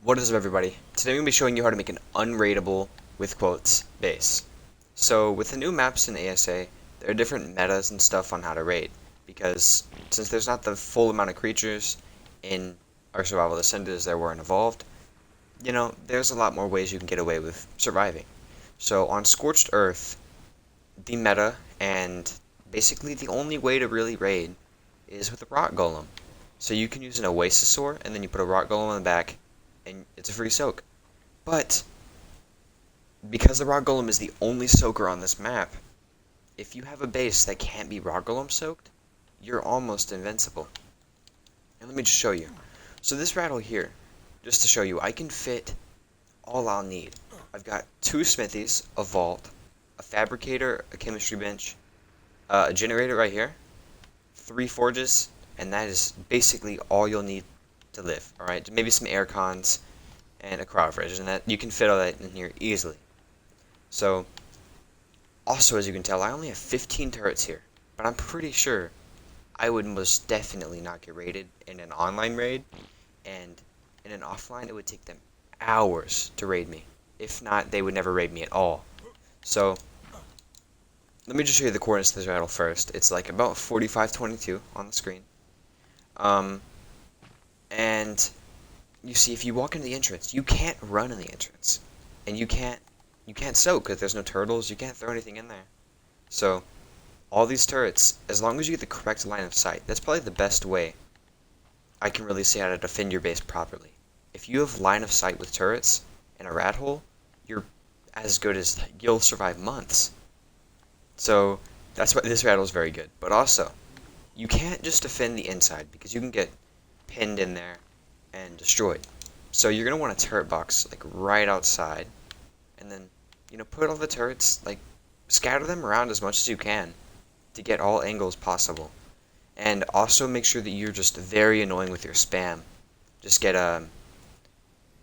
What is up, everybody? Today I'm going to be showing you how to make an unraidable, with quotes, base. So with the new maps in ASA, there are different metas and stuff on how to raid, because since there's not the full amount of creatures in our survival ascended as there were in evolved, there's a lot more ways you can get away with surviving. So on Scorched Earth, the meta and basically the only way to really raid is with a rock golem. So you can use an oasisaur and then you put a rock golem on the back and it's a free soak. But because the rock golem is the only soaker on this map, if you have a base that can't be rock golem soaked, you're almost invincible. And let me just show you. So this rattle here, just to show you, I can fit all I'll need. I've got 2 smithies, a vault, a fabricator, a chemistry bench, a generator right here, 3 forges, and that is basically all you'll need to live. Alright, maybe some air cons and a crowd fridge, and that you can fit all that in here easily. So also, as you can tell, I only have 15 turrets here, but I'm pretty sure I would most definitely not get raided in an online raid, and in an offline it would take them hours to raid me. If not, they would never raid me at all. So let me just show you the coordinates of this rattle first. It's like about 4522 on the screen. And you see, if you walk into the entrance, you can't run in the entrance, and you can't soak because there's no turtles. You can't throw anything in there. So all these turrets, as long as you get the correct line of sight, that's probably the best way I can really see how to defend your base properly. If you have line of sight with turrets and a rat hole, you're as good as you'll survive months. So that's why this rattle is very good. But also, you can't just defend the inside because you can get pinned in there and destroyed. So you're gonna want a turret box like right outside, and then put all the turrets, like scatter them around as much as you can to get all angles possible. And also make sure that you're just very annoying with your spam. Just get a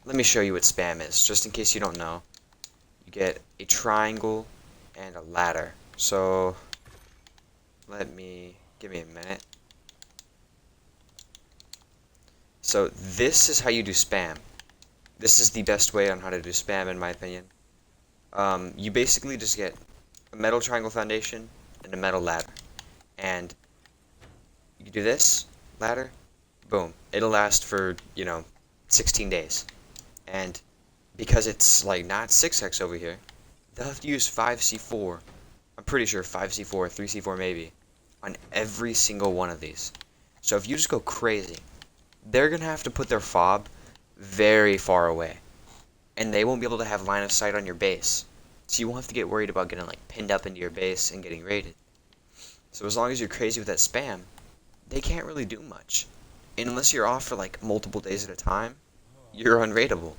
let me show you what spam is, just in case you don't know. You get a triangle and a ladder. So give me a minute. So this is how you do spam. This is the best way on how to do spam, in my opinion. You basically just get a metal triangle foundation and a metal ladder. And you do this, ladder, boom. It'll last for, 16 days. And because it's like not 6x over here, they'll have to use 5c4. I'm pretty sure 5c4, 3c4 maybe, on every single one of these. So if you just go crazy, they're going to have to put their fob very far away. And they won't be able to have line of sight on your base. So you won't have to get worried about getting pinned up into your base and getting raided. So as long as you're crazy with that spam, they can't really do much. And unless you're off for multiple days at a time, you're unraidable.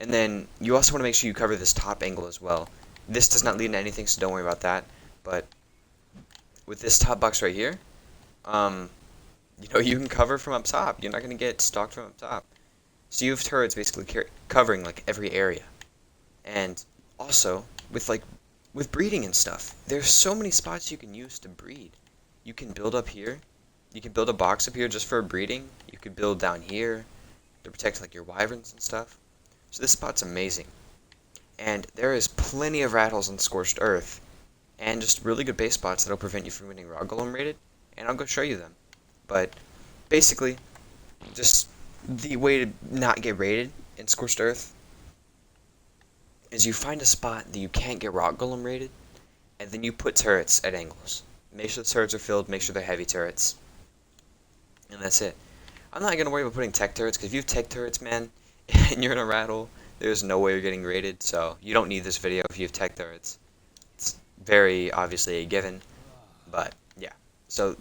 And then you also want to make sure you cover this top angle as well. This does not lead to anything, so don't worry about that. But with this top box right here, you can cover from up top. You're not going to get stalked from up top. So you have turrets basically covering every area. And also, with breeding and stuff, there's so many spots you can use to breed. You can build up here. You can build a box up here just for breeding. You could build down here to protect your wyverns and stuff. So this spot's amazing. And there is plenty of rat holes on Scorched Earth, and just really good base spots that'll prevent you from getting rock golem raided, and I'll go show you them. But basically, just the way to not get raided in Scorched Earth is you find a spot that you can't get rock golem raided, and then you put turrets at angles. Make sure the turrets are filled, make sure they're heavy turrets, and that's it. I'm not gonna worry about putting tech turrets, because if you have tech turrets, man, and you're in a rat hole, there's no way you're getting raided, so you don't need this video if you have tech turrets. It's very obviously a given, but yeah. So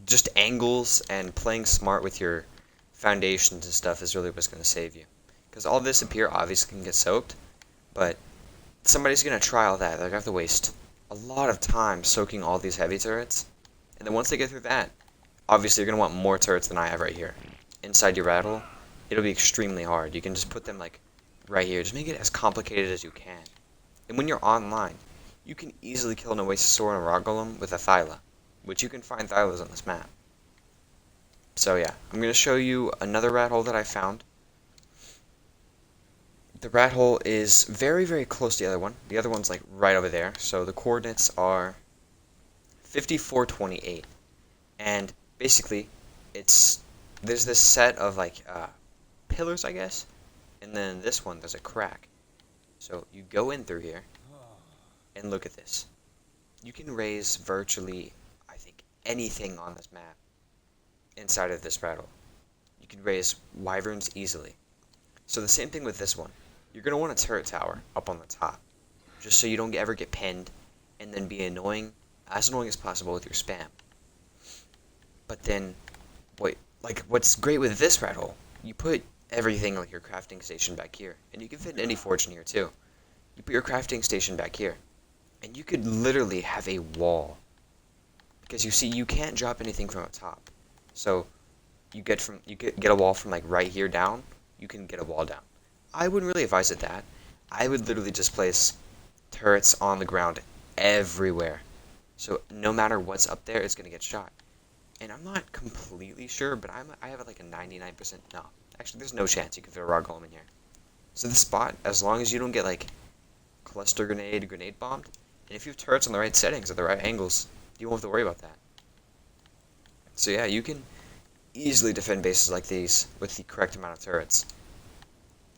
just angles and playing smart with your foundations and stuff is really what's going to save you. Because all this up here obviously can get soaked, but somebody's going to try all that. They're going to have to waste a lot of time soaking all these heavy turrets, and then once they get through that, obviously you're going to want more turrets than I have right here. Inside your rat hole, it'll be extremely hard. You can just put them right here. Just make it as complicated as you can. And when you're online, you can easily kill an oasisaur and a rock golem with a thyla, which you can find thylas on this map. So yeah, I'm going to show you another rat hole that I found. The rat hole is very, very close to the other one. The other one's like right over there. So the coordinates are 5428. And basically, there's this set of like pillars, I guess. And then this one, there's a crack. So you go in through here, and look at this. You can raise virtually, I think, anything on this map inside of this rat hole. You can raise wyverns easily. So the same thing with this one. You're going to want a turret tower up on the top, just so you don't ever get pinned and then be annoying as possible with your spam. But then, what's great with this rat hole, you put everything like your crafting station back here, and you can fit any forge in here too. You put your crafting station back here, and you could literally have a wall, because you see you can't drop anything from up top. So you get a wall from like right here down. You can get a wall down. I wouldn't really advise it that. I would literally just place turrets on the ground everywhere. So no matter what's up there, it's going to get shot. And I'm not completely sure, but I have like a 99%. No, actually, there's no chance you can fit a raw golem in here. So this spot, as long as you don't get like cluster grenade bombed, and if you have turrets on the right settings at the right angles, you won't have to worry about that. So yeah, you can easily defend bases like these with the correct amount of turrets.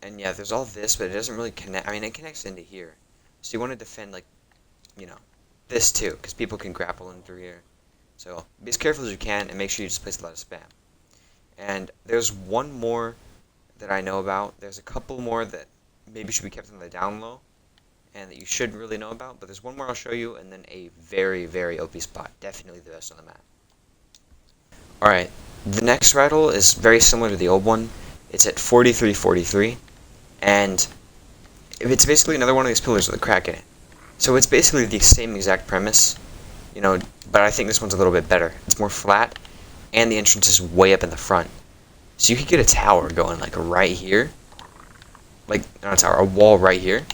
And yeah, there's all this, but it doesn't really connect. I mean, it connects into here. So you want to defend, like, this too, because people can grapple in through here. So be as careful as you can, and make sure you just place a lot of spam. And there's one more that I know about. There's a couple more that maybe should be kept on the down low, and that you should really know about. But there's one more I'll show you, and then a very, very OP spot. Definitely the best on the map. Alright, the next rattle is very similar to the old one. It's at 4343, and it's basically another one of these pillars with a crack in it. So it's basically the same exact premise, but I think this one's a little bit better. It's more flat, and the entrance is way up in the front. So you could get a tower going like right here, like not a tower, a wall right here,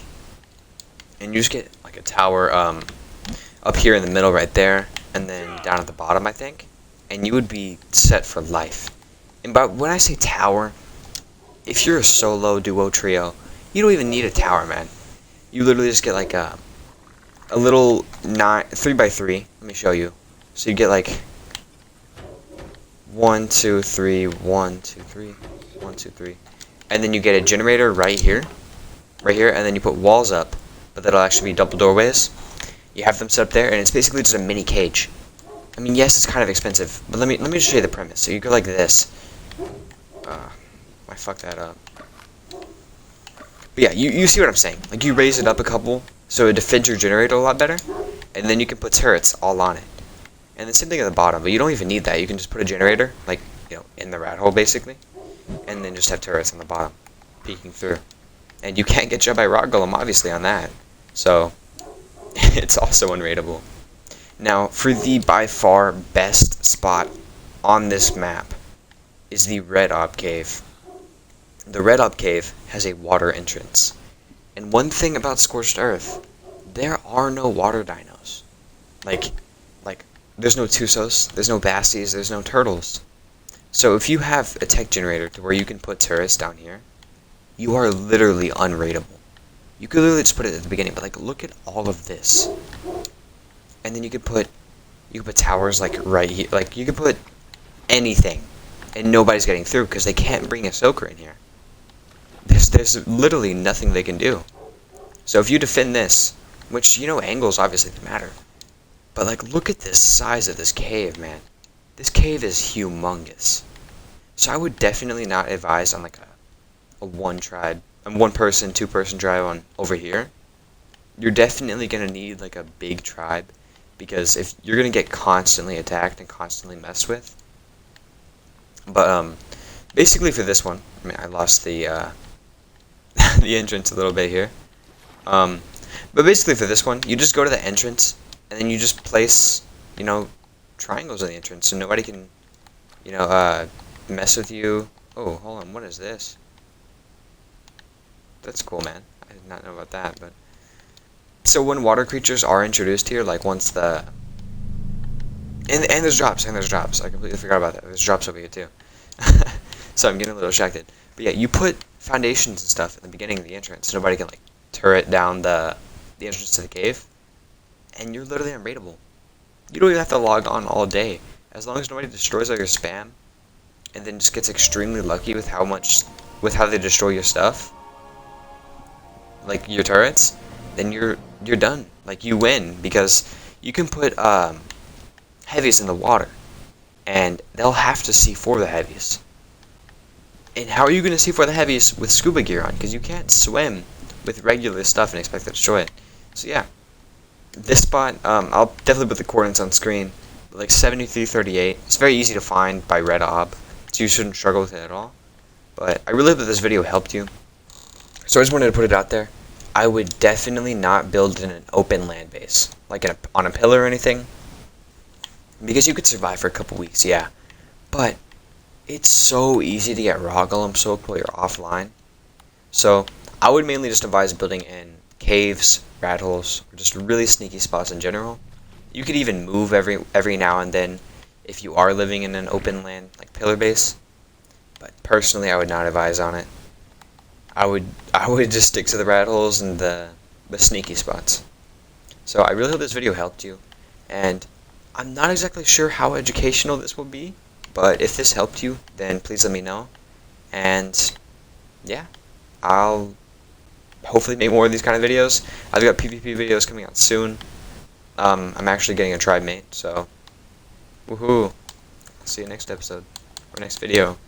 and you just get like a tower up here in the middle right there, and then down at the bottom, I think, and you would be set for life. And but when I say tower, if you're a solo, duo, trio, you don't even need a tower, man. You literally just get like a little 3x3. Let me show you. So you get like 1, 2, 3, 1, 2, 3, 1, 2, 3, and then you get a generator right here, and then you put walls up, but that'll actually be double doorways. You have them set up there, and it's basically just a mini cage. I mean, yes, it's kind of expensive, but let me just show you the premise. So you go like this. I fucked that up. But yeah, you see what I'm saying. Like, you raise it up a couple, so it defends your generator a lot better, and then you can put turrets all on it. And the same thing at the bottom, but you don't even need that. You can just put a generator, like, in the rat hole, basically, and then just have turrets on the bottom, peeking through. And you can't get shot by rock golem, obviously, on that. So, it's also unraidable. Now, for the by far best spot on this map is the Red Ob Cave. The Red Ob Cave has a water entrance. And one thing about Scorched Earth, there are no water dinos. Like, there's no Tusos, there's no Bassies, there's no turtles. So if you have a tech generator to where you can put turrets down here, you are literally unraidable. You could literally just put it at the beginning, but like, look at all of this. And then you could put towers like right here. Like, you could put anything, and nobody's getting through because they can't bring a soaker in here. There's literally nothing they can do. So if you defend this, which angles obviously matter, but like, look at this size of this cave, man. This cave is humongous. So I would definitely not advise on like a one person, 2-person tribe on over here. You're definitely gonna need like a big tribe, because if you're gonna get constantly attacked and constantly messed with. But basically for this one, I mean, I lost the the entrance a little bit here. But basically for this one, you just go to the entrance, and then you just place, triangles in the entrance, so nobody can, mess with you. Oh, hold on, what is this? That's cool, man. I did not know about that, but... So when water creatures are introduced here, like once the... And there's drops, I completely forgot about that. There's drops over here, too. So I'm getting a little distracted. But yeah, you put foundations and stuff in the beginning of the entrance. So nobody can like turret down the entrance to the cave, and you're literally unraidable. You don't even have to log on all day. As long as nobody destroys all your spam, and then just gets extremely lucky with how they destroy your stuff, like your turrets, then you're done. Like, you win, because you can put heavies in the water, and they'll have to C4 the heavies. And how are you going to C4 the heavies with scuba gear on? Because you can't swim with regular stuff and expect to destroy it. So yeah, this spot, I'll definitely put the coordinates on screen. Like 7338. It's very easy to find by red ob, so you shouldn't struggle with it at all. But I really hope that this video helped you. So I just wanted to put it out there. I would definitely not build in an open land base, like on a pillar or anything, because you could survive for a couple weeks, yeah. But it's so easy to get raw golem soaked while you're offline. So I would mainly just advise building in caves, rat holes, or just really sneaky spots in general. You could even move every now and then if you are living in an open land like pillar base. But personally, I would not advise on it. I would just stick to the rat holes and the sneaky spots. So I really hope this video helped you, and I'm not exactly sure how educational this will be, but if this helped you, then please let me know. And yeah, I'll hopefully make more of these kind of videos. I've got PvP videos coming out soon. I'm actually getting a tribemate, so woohoo! See you next episode or next video.